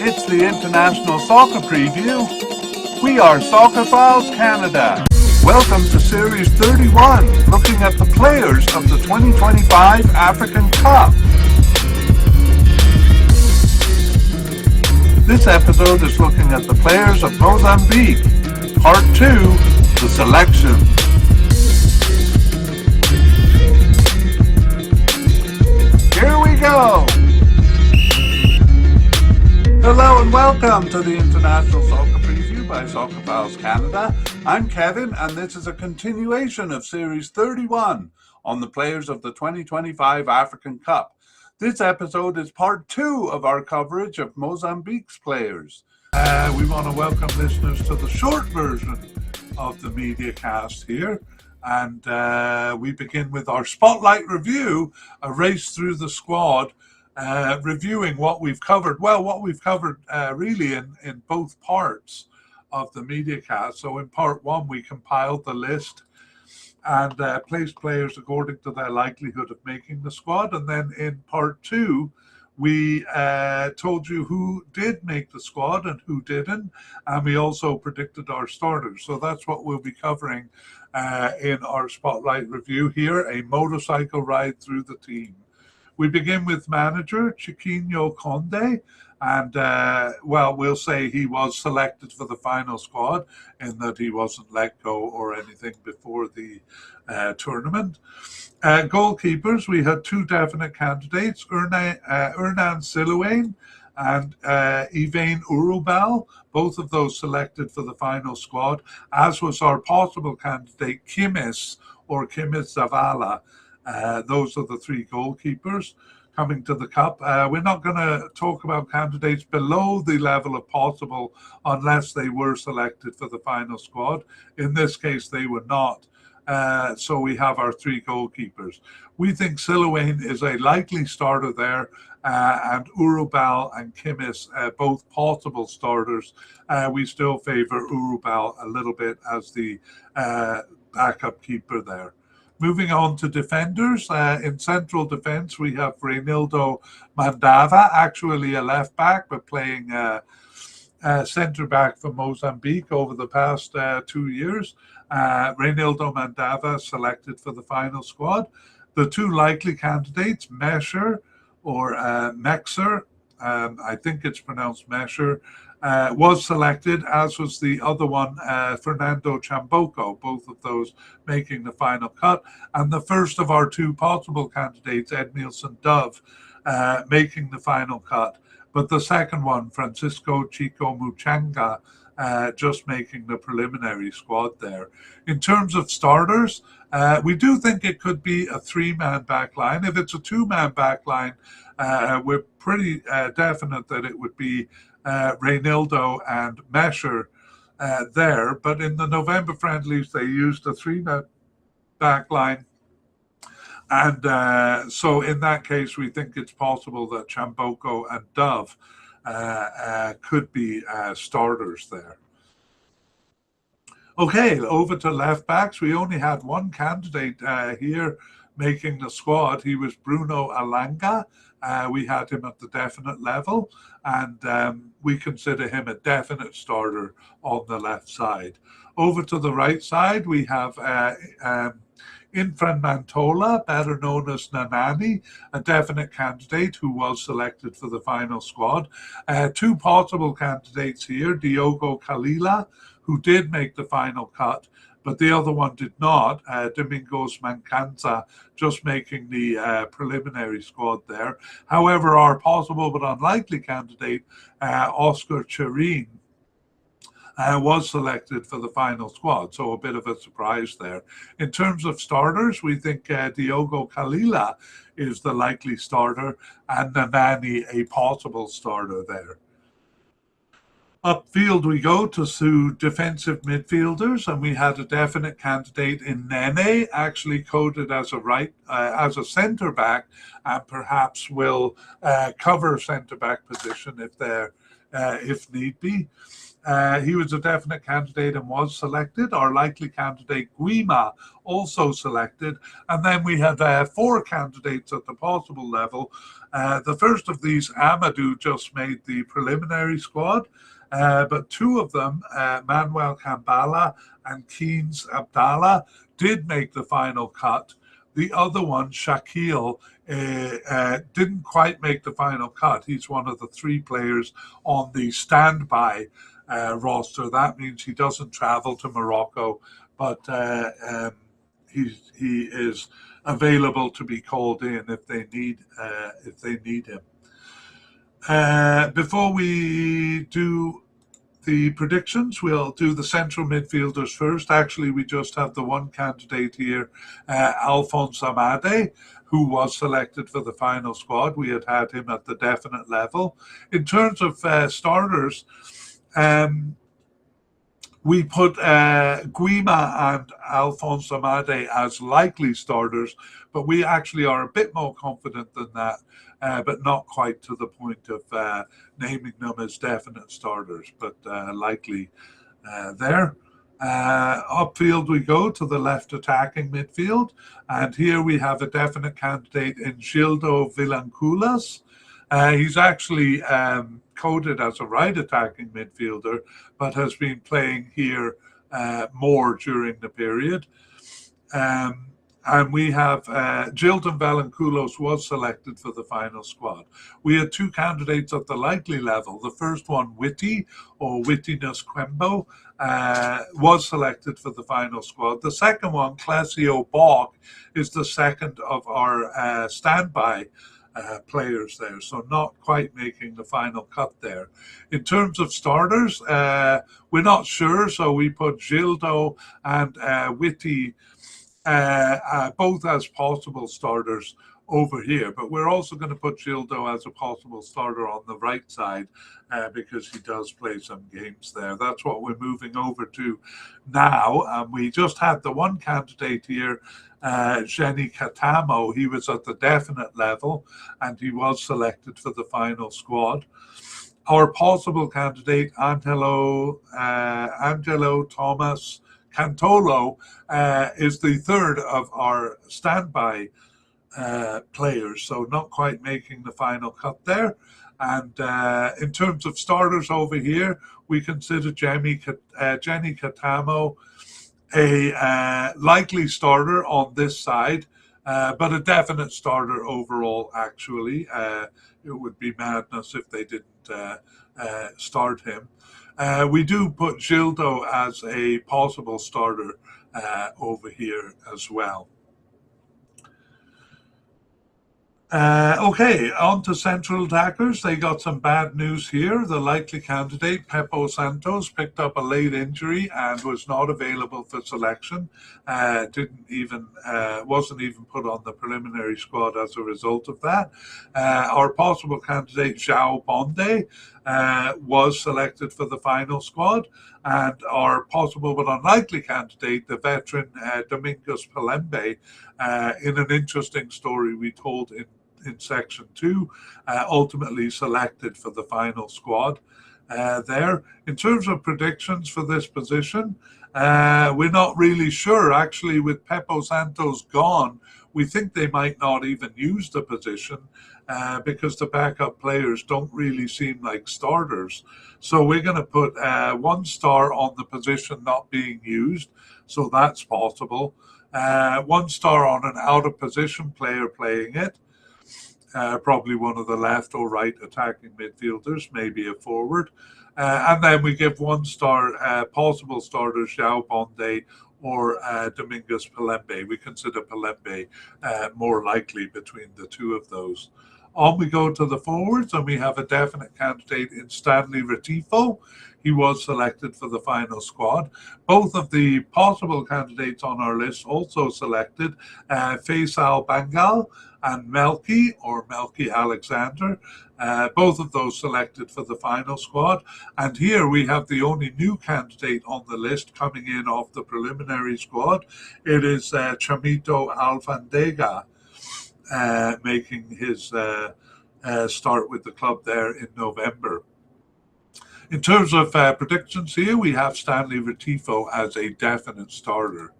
It's the International Soccer Preview. We are Soccerphiles Canada. Welcome to Series 31, looking at the players of the 2025 African Cup. This episode is looking at the players of Mozambique. Part 2, the selection. Here we go. Hello and welcome to the International Soccer Preview by Soccerphiles Canada. I'm Kevin, and this is a continuation of Series 31 on the players of the 2025 African Cup. This episode is part 2 of our coverage of Mozambique's players. We want to welcome listeners to the short version of the mediacast here. And we begin with our Spotlight Review, a race through the squad, reviewing what we've covered. Well, what we've covered really in both parts of the mediacast. So in part 1, we compiled the list and placed players according to their likelihood of making the squad. And then in part 2, we told you who did make the squad and who didn't. And we also predicted our starters. So that's what we'll be covering in our Spotlight Review here, a motorcycle ride through the team. We begin with manager Chiquinho Conde, and well, we'll say he was selected for the final squad in that he wasn't let go or anything before the tournament. Goalkeepers, we had 2 definite candidates, Hernan Siluane and Yvain Urubal, both of those selected for the final squad, as was our possible candidate Kimis or Kimis Zavala. Those are the 3 goalkeepers coming to the Cup. We're not going to talk about candidates below the level of possible unless they were selected for the final squad. In this case, they were not. So we have our 3 goalkeepers. We think Siluane is a likely starter there, and Urubal and Kimis, both possible starters. We still favor Urubal a little bit as the backup keeper there. Moving on to defenders, in central defense, we have Reinildo Mandava, actually a left back, but playing centre back for Mozambique over the past 2 years. Reinildo Mandava selected for the final squad. The 2 likely candidates, Mesher or Mexer, I think it's pronounced Mesher, was selected, as was the other one, Fernando Chamboko, both of those making the final cut. And the first of our 2 possible candidates, Edmilson Dove, making the final cut. But the second one, Francisco Chico Muchanga, just making the preliminary squad there. In terms of starters, we do think it could be a 3-man back line. If it's a 2-man back line, we're pretty definite that it would be Reinildo and Mesher there. But in the November friendlies, they used a 3-man back line. And so in that case, we think it's possible that Chamboko and Dove could be starters there. Okay, over to left backs. We only had 1 candidate here making the squad. He was Bruno Alanga. We had him at the definite level, and we consider him a definite starter on the left side. Over to the right side, we have Infran Mantola, better known as Nanani, a definite candidate who was selected for the final squad. 2 possible candidates here, Diogo Kalila, who did make the final cut, but the other one did not, Domingos Mancanza, just making the preliminary squad there. However, our possible but unlikely candidate, Oscar Cherin, was selected for the final squad, so a bit of a surprise there. In terms of starters, we think Diogo Kalila is the likely starter and Nanani a possible starter there. Upfield we go to defensive midfielders, and we had a definite candidate in Nene, actually coded as a centre back, and perhaps will cover centre back position if need be. He was a definite candidate and was selected. Our likely candidate, Guima, also selected. And then we had 4 candidates at the possible level. The first of these, Amadou, just made the preliminary squad. But 2 of them, Manuel Kambala and Keynes Abdallah, did make the final cut. The other one, Shakil, didn't quite make the final cut. He's one of the 3 players on the standby roster. That means he doesn't travel to Morocco, but he is available to be called in if they need him. Before we do the predictions, we'll do the central midfielders first. Actually, we just have the one candidate here, Alphonse Amade, who was selected for the final squad. We had him at the definite level. In terms of starters, we put Guima and Alphonse Amade as likely starters, but we actually are a bit more confident than that, but not quite to the point of naming them as definite starters, but likely there. Upfield we go to the left attacking midfield, and here we have a definite candidate in Gildo Vilanculas. He's actually coded as a right attacking midfielder, but has been playing here more during the period. And we have Gildo Vilanculas was selected for the final squad. We had 2 candidates at the likely level. The first one, Witty, or Wittiness Quembo, was selected for the final squad. The second one, Clesio Bach, is the second of our standby players there, so not quite making the final cut there. In terms of starters, we're not sure, so we put Gildo and Witty both as possible starters over here, but we're also going to put Gildo as a possible starter on the right side because he does play some games there. That's what we're moving over to now. We just had the one candidate here, Jenny Katamo. He was at the definite level and he was selected for the final squad. Our possible candidate, Angelo Thomas Cantolo, is the third of our standby players, so not quite making the final cut there. And in terms of starters over here, we consider Jenny Katamo a likely starter on this side, but a definite starter overall, actually. It would be madness if they didn't start him. We do put Gildo as a possible starter over here as well. Okay, on to central attackers. They got some bad news here. The likely candidate, Pepo Santos, picked up a late injury and was not available for selection. Wasn't even put on the preliminary squad as a result of that. Our possible candidate, João Bonde, was selected for the final squad, and our possible but unlikely candidate, the veteran Domingos Palembe, in an interesting story we told in section 2, ultimately selected for the final squad there. In terms of predictions for this position, we're not really sure. Actually, with Pepo Santos gone, we think they might not even use the position because the backup players don't really seem like starters. So we're going to put 1 star on the position not being used, so that's possible. 1 star on an out-of-position player playing it. Probably one of the left or right attacking midfielders, maybe a forward. And then we give 1 star possible starters, João Bonde or Domingos Palembe. We consider Palembe more likely between the 2 of those. On we go to the forwards, and we have a definite candidate in Stanley Retifo. He was selected for the final squad. Both of the possible candidates on our list also selected, Faisal Bangal and Melki Alexander. Both of those selected for the final squad. And here we have the only new candidate on the list coming in off the preliminary squad. It is Chamito Alfandega making his start with the club there in November. In terms of predictions here, we have Stanley Retifo as a definite starter.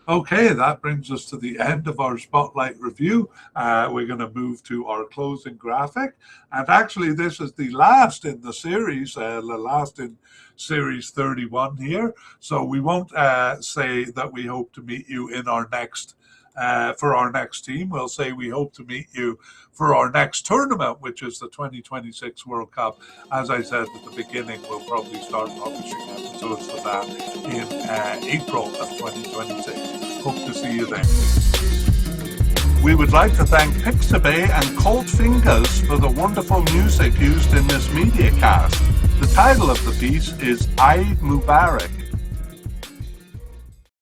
Okay, that brings us to the end of our Spotlight review. We're going to move to our closing graphic. And actually, this is the last in the series, the last in Series 31 here. So we won't say that we hope to meet you in our next for our next team. We'll say we hope to meet you for our next tournament, which is the 2026 World Cup. As I said at the beginning, we'll probably start publishing episodes for that in April of 2026. Hope to see you then. We would like to thank Pixabay and Cold Fingers for the wonderful music used in this mediacast. The title of the piece is Eid Mubarak.